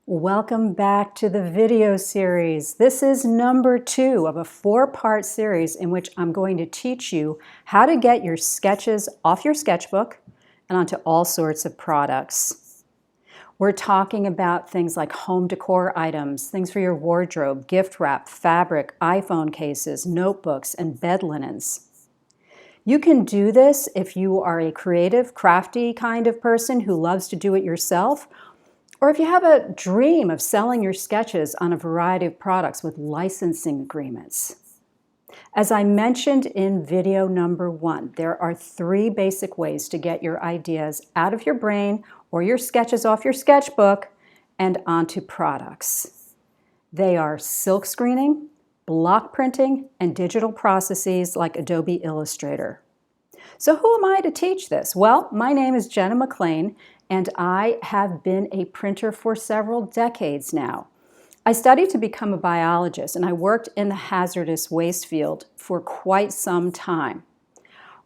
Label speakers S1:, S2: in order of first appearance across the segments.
S1: Welcome back to the video series. This is number 2 of a 4-part series in which I'm going to teach you how to get your sketches off your sketchbook and onto all sorts of products. We're talking about things like home decor items, things for your wardrobe, gift wrap, fabric, iPhone cases, notebooks, and bed linens. You can do this if you are a creative, crafty kind of person who loves to do it yourself, or if you have a dream of selling your sketches on a variety of products with licensing agreements. As I mentioned in video number 1, there are 3 basic ways to get your ideas out of your brain or your sketches off your sketchbook and onto products. They are silk screening, block printing, and digital processes like Adobe Illustrator. So who am I to teach this? Well, my name is Jenna McLean, and I have been a printer for several decades now. I studied to become a biologist, and I worked in the hazardous waste field for quite some time.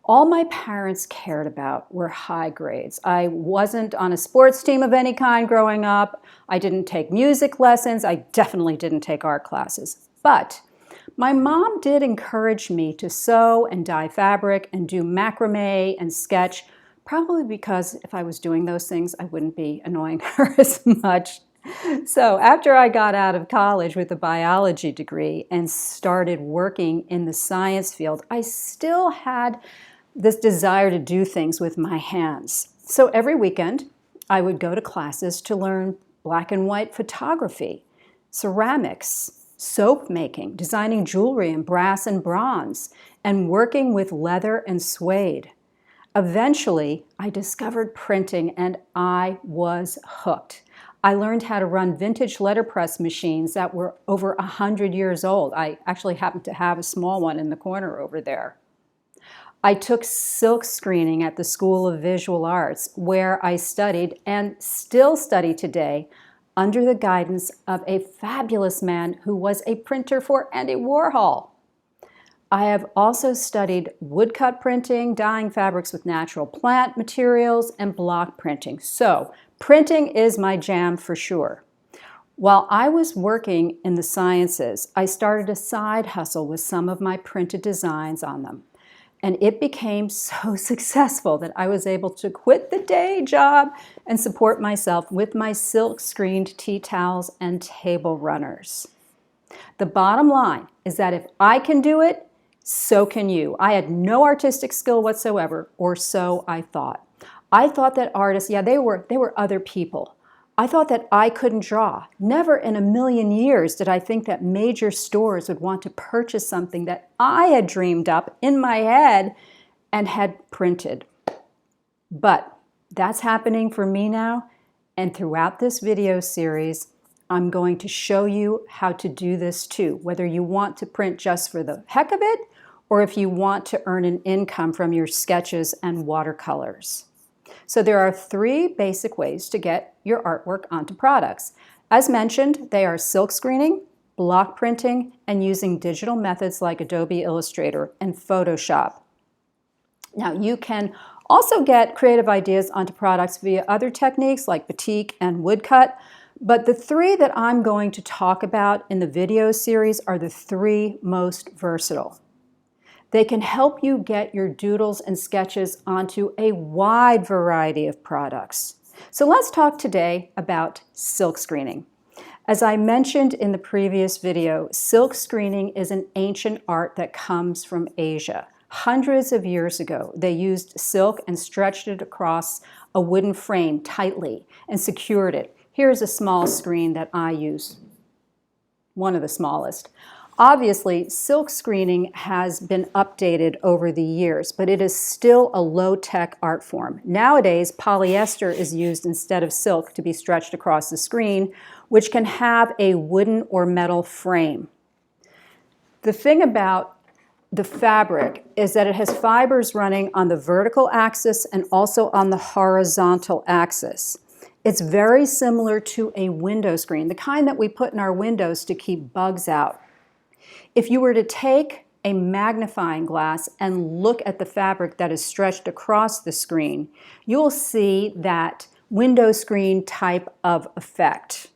S1: All my parents cared about were high grades. I wasn't on a sports team of any kind growing up. I didn't take music lessons. I definitely didn't take art classes. But my mom did encourage me to sew and dye fabric and do macrame and sketch, probably because if I was doing those things, I wouldn't be annoying her as much. So after I got out of college with a biology degree and started working in the science field, I still had this desire to do things with my hands. So every weekend, I would go to classes to learn black and white photography, ceramics, soap making, designing jewelry in brass and bronze, and working with leather and suede. Eventually, I discovered printing and I was hooked. I learned how to run vintage letterpress machines that were over 100 years old. I actually happen to have a small one in the corner over there. I took silk screening at the School of Visual Arts, where I studied and still study today under the guidance of a fabulous man who was a printer for Andy Warhol. I have also studied woodcut printing, dyeing fabrics with natural plant materials, and block printing. So, printing is my jam for sure. While I was working in the sciences, I started a side hustle with some of my printed designs on them. And it became so successful that I was able to quit the day job and support myself with my silk-screened tea towels and table runners. The bottom line is that if I can do it, so can you. I had no artistic skill whatsoever, or so I thought. I thought that artists, they were other people. I thought that I couldn't draw. Never in a million years did I think that major stores would want to purchase something that I had dreamed up in my head and had printed. But that's happening for me now, and throughout this video series, I'm going to show you how to do this too, whether you want to print just for the heck of it, or if you want to earn an income from your sketches and watercolors. So there are 3 basic ways to get your artwork onto products. As mentioned, they are silk screening, block printing, and using digital methods like Adobe Illustrator and Photoshop. Now, you can also get creative ideas onto products via other techniques like batik and woodcut, but the 3 that I'm going to talk about in the video series are the 3 most versatile. They can help you get your doodles and sketches onto a wide variety of products. So let's talk today about silk screening. As I mentioned in the previous video, silk screening is an ancient art that comes from Asia. Hundreds of years ago, they used silk and stretched it across a wooden frame tightly and secured it. Here's a small screen that I use, one of the smallest. Obviously, silk screening has been updated over the years, but it is still a low-tech art form. Nowadays, polyester is used instead of silk to be stretched across the screen, which can have a wooden or metal frame. The thing about the fabric is that it has fibers running on the vertical axis and also on the horizontal axis. It's very similar to a window screen, the kind that we put in our windows to keep bugs out. If you were to take a magnifying glass and look at the fabric that is stretched across the screen, you'll see that window screen type of effect.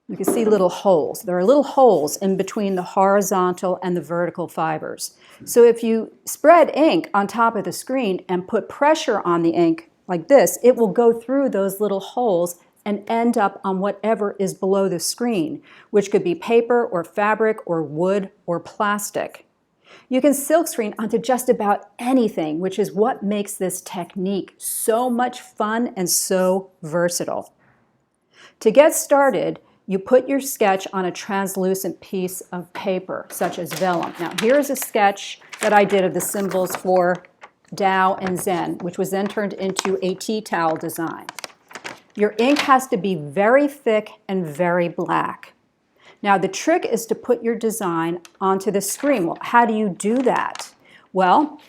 S1: You can see little holes. There are little holes in between the horizontal and the vertical fibers. So if you spread ink on top of the screen and put pressure on the ink like this, it will go through those little holes and end up on whatever is below the screen, which could be paper or fabric or wood or plastic. You can silkscreen onto just about anything, which is what makes this technique so much fun and so versatile. To get started, you put your sketch on a translucent piece of paper, such as vellum. Now, here's a sketch that I did of the symbols for Tao and Zen, which was then turned into a tea towel design. Your ink has to be very thick and very black. Now, the trick is to put your design onto the screen. Well, how do you do that? Well,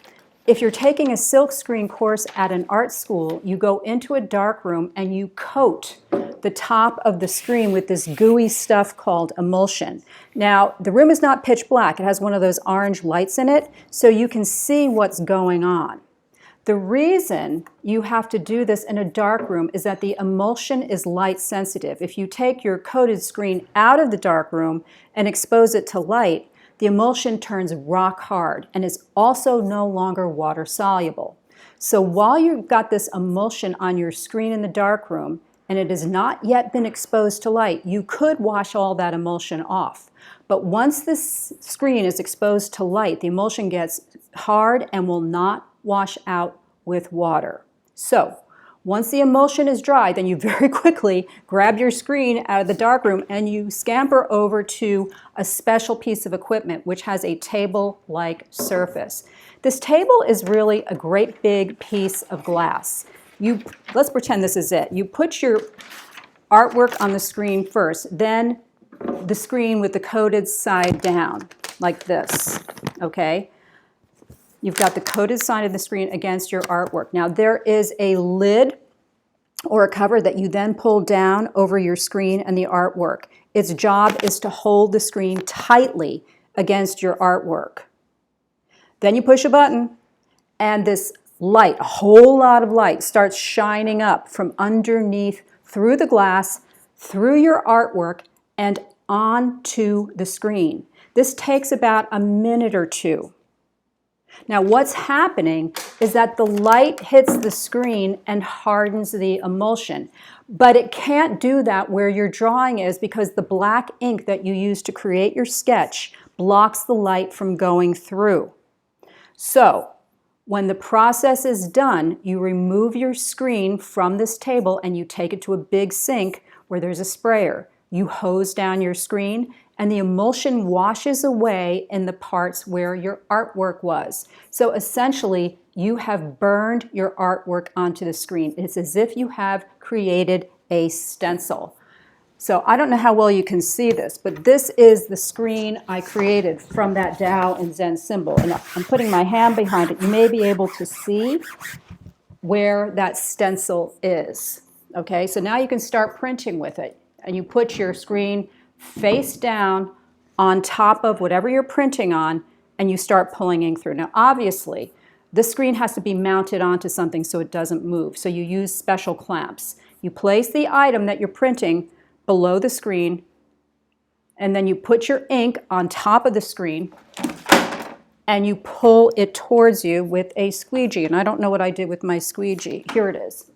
S1: if you're taking a silkscreen course at an art school, you go into a dark room and you coat the top of the screen with this gooey stuff called emulsion. Now, the room is not pitch black. It has one of those orange lights in it, so you can see what's going on. The reason you have to do this in a dark room is that the emulsion is light sensitive. If you take your coated screen out of the dark room and expose it to light, the emulsion turns rock hard and is also no longer water soluble. So while you've got this emulsion on your screen in the dark room and it has not yet been exposed to light, you could wash all that emulsion off. But once this screen is exposed to light, the emulsion gets hard and will not wash out with water. So once the emulsion is dry, then you very quickly grab your screen out of the darkroom and you scamper over to a special piece of equipment which has a table-like surface. This table is really a great big piece of glass. Let's pretend this is it. You put your artwork on the screen first, then the screen with the coated side down, like this, okay? You've got the coated side of the screen against your artwork. Now there is a lid or a cover that you then pull down over your screen and the artwork. Its job is to hold the screen tightly against your artwork. Then you push a button and this light, a whole lot of light, starts shining up from underneath through the glass, through your artwork, and onto the screen. This takes about a minute or two. Now what's happening is that the light hits the screen and hardens the emulsion, but it can't do that where your drawing is because the black ink that you use to create your sketch blocks the light from going through. So when the process is done, you remove your screen from this table and you take it to a big sink where there's a sprayer. You hose down your screen and the emulsion washes away in the parts where your artwork was. So essentially, you have burned your artwork onto the screen. It's as if you have created a stencil. So I don't know how well you can see this, but this is the screen I created from that Tao and Zen symbol. And I'm putting my hand behind it. You may be able to see where that stencil is. Okay, so now you can start printing with it. And you put your screen face down on top of whatever you're printing on, and you start pulling ink through. Now, obviously, the screen has to be mounted onto something so it doesn't move. So you use special clamps. You place the item that you're printing below the screen, and then you put your ink on top of the screen, and you pull it towards you with a squeegee. And I don't know what I did with my squeegee. Here it is.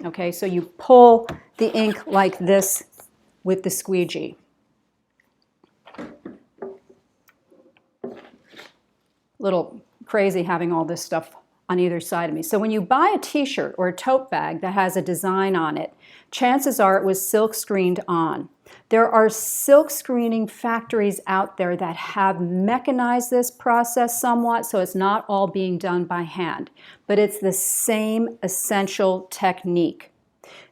S1: Okay, so you pull the ink like this with the squeegee. Little crazy having all this stuff on either side of me. So when you buy a t-shirt or a tote bag that has a design on it, chances are it was silk screened on. There are silk screening factories out there that have mechanized this process somewhat, so it's not all being done by hand, but it's the same essential technique.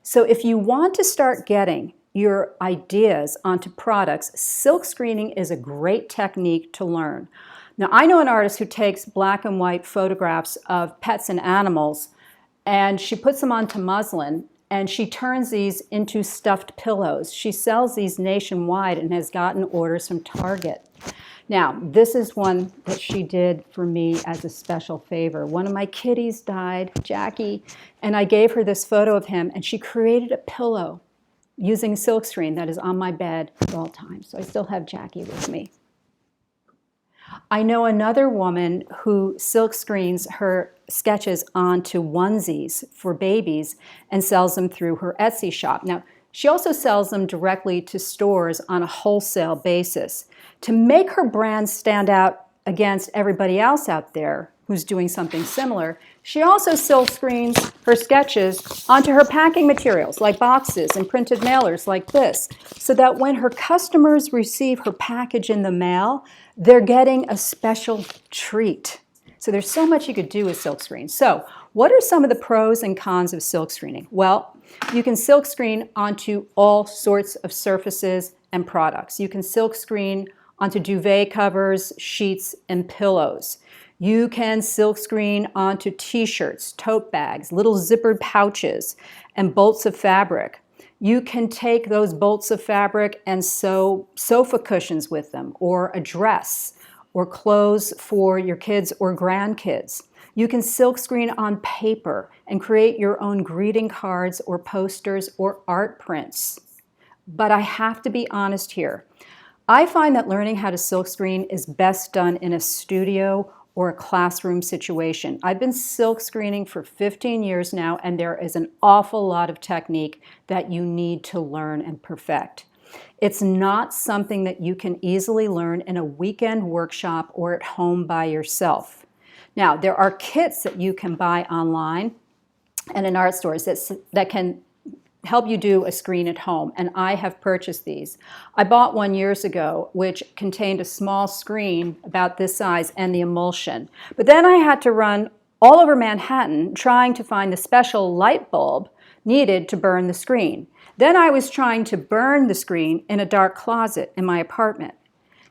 S1: So if you want to start getting your ideas onto products, silk screening is a great technique to learn. Now, I know an artist who takes black and white photographs of pets and animals, and she puts them onto muslin, and she turns these into stuffed pillows. She sells these nationwide and has gotten orders from Target. Now, this is one that she did for me as a special favor. One of my kitties died, Jackie, and I gave her this photo of him, and she created a pillow using silkscreen that is on my bed at all times. So I still have Jackie with me. I know another woman who silkscreens her sketches onto onesies for babies and sells them through her Etsy shop. Now, she also sells them directly to stores on a wholesale basis. To make her brand stand out against everybody else out there who's doing something similar, she also silkscreens her sketches onto her packing materials like boxes and printed mailers like this, so that when her customers receive her package in the mail, they're getting a special treat. So there's so much you could do with silkscreen. So what are some of the pros and cons of silkscreening? Well, you can silkscreen onto all sorts of surfaces and products. You can silkscreen onto duvet covers, sheets, and pillows. You can silkscreen onto t-shirts, tote bags, little zippered pouches, and bolts of fabric. You can take those bolts of fabric and sew sofa cushions with them, or a dress, or clothes for your kids or grandkids. You can silkscreen on paper and create your own greeting cards or posters or art prints. But I have to be honest here. I find that learning how to silkscreen is best done in a studio or a classroom situation. I've been silkscreening for 15 years now, and there is an awful lot of technique that you need to learn and perfect. It's not something that you can easily learn in a weekend workshop or at home by yourself. Now, there are kits that you can buy online and in art stores that can help you do a screen at home, and I have purchased these. I bought one years ago which contained a small screen about this size and the emulsion. But then I had to run all over Manhattan trying to find the special light bulb needed to burn the screen. Then I was trying to burn the screen in a dark closet in my apartment.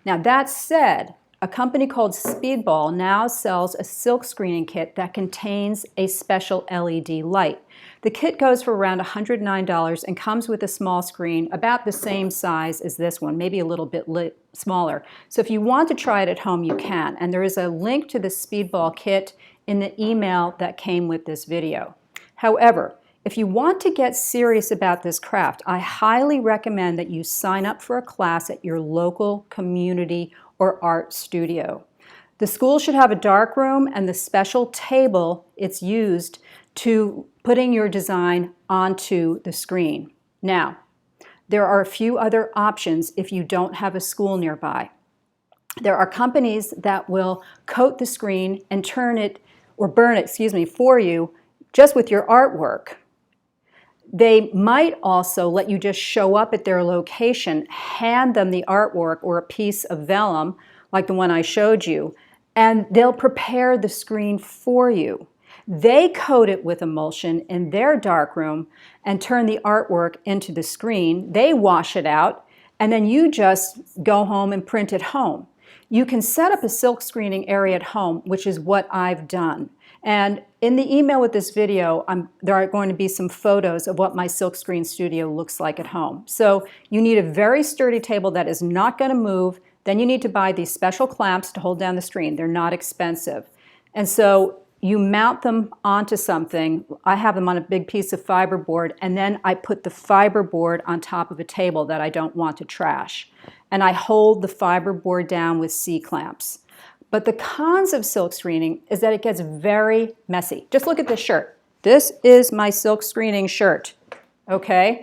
S1: Now that said, a company called Speedball now sells a silk screening kit that contains a special LED light. The kit goes for around $109 and comes with a small screen about the same size as this one, maybe a little bit smaller. So if you want to try it at home, you can. And there is a link to the Speedball kit in the email that came with this video. However, if you want to get serious about this craft, I highly recommend that you sign up for a class at your local community or art studio. The school should have a dark room and the special table it's used to putting your design onto the screen. Now, there are a few other options if you don't have a school nearby. There are companies that will coat the screen and turn it, or burn it, for you just with your artwork. They might also let you just show up at their location, hand them the artwork or a piece of vellum, like the one I showed you, and they'll prepare the screen for you. They coat it with emulsion in their darkroom and turn the artwork into the screen. They wash it out, and then you just go home and print at home. You can set up a silk screening area at home, which is what I've done. And in the email with this video, there are going to be some photos of what my silkscreen studio looks like at home. So you need a very sturdy table that is not going to move. Then you need to buy these special clamps to hold down the screen. They're not expensive. And so you mount them onto something. I have them on a big piece of fiberboard, and then I put the fiberboard on top of a table that I don't want to trash. And I hold the fiberboard down with C-clamps. But the cons of silk screening is that it gets very messy. Just look at this shirt. This is my silk screening shirt, okay?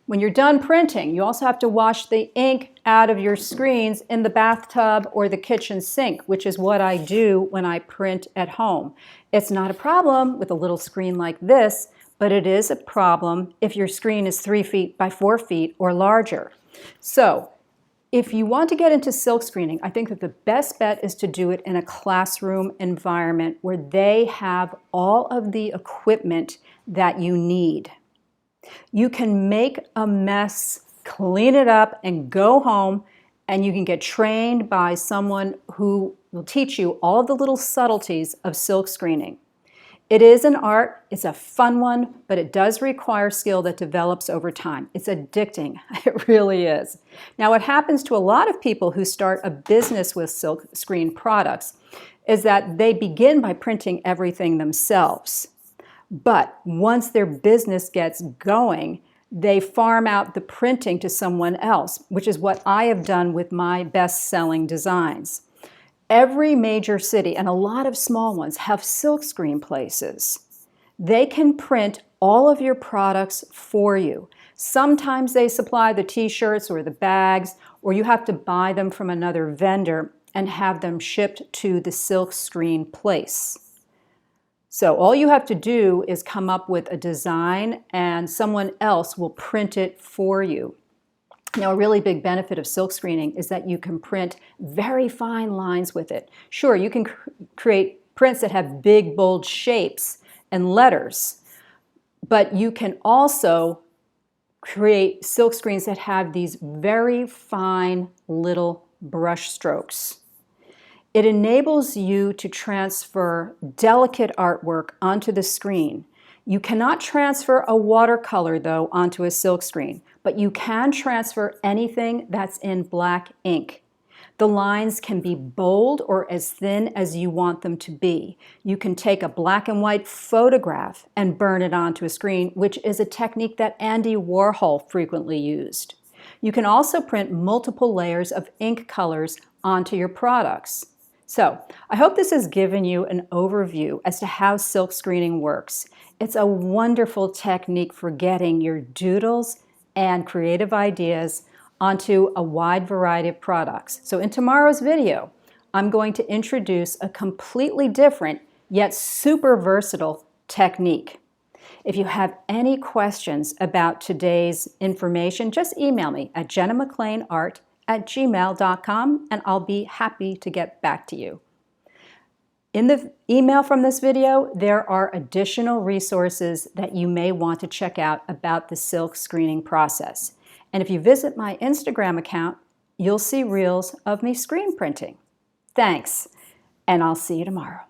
S1: When you're done printing, you also have to wash the ink out of your screens in the bathtub or the kitchen sink, which is what I do when I print at home. It's not a problem with a little screen like this, but it is a problem if your screen is 3 feet by 4 feet or larger. So, if you want to get into silk screening, I think that the best bet is to do it in a classroom environment where they have all of the equipment that you need. You can make a mess, clean it up, and go home, and you can get trained by someone who will teach you all the little subtleties of silk screening. It is an art, it's a fun one, but it does require skill that develops over time. It's addicting, it really is. Now what happens to a lot of people who start a business with silk screen products is that they begin by printing everything themselves. But once their business gets going, they farm out the printing to someone else, which is what I have done with my best-selling designs. Every major city, and a lot of small ones, have silkscreen places. They can print all of your products for you. Sometimes they supply the t-shirts or the bags, or you have to buy them from another vendor and have them shipped to the silkscreen place. So all you have to do is come up with a design and someone else will print it for you. Now, a really big benefit of silk screening is that you can print very fine lines with it. Sure, you can create prints that have big, bold shapes and letters, but you can also create silk screens that have these very fine little brush strokes. It enables you to transfer delicate artwork onto the screen. You cannot transfer a watercolor, though, onto a silk screen, but you can transfer anything that's in black ink. The lines can be bold or as thin as you want them to be. You can take a black and white photograph and burn it onto a screen, which is a technique that Andy Warhol frequently used. You can also print multiple layers of ink colors onto your products. So, I hope this has given you an overview as to how silk screening works. It's a wonderful technique for getting your doodles and creative ideas onto a wide variety of products. So in tomorrow's video, I'm going to introduce a completely different yet super versatile technique. If you have any questions about today's information, just email me at jennamcclainart@gmail.com and I'll be happy to get back to you. In the email from this video, there are additional resources that you may want to check out about the silk screening process. And if you visit my Instagram account, you'll see reels of me screen printing. Thanks, and I'll see you tomorrow.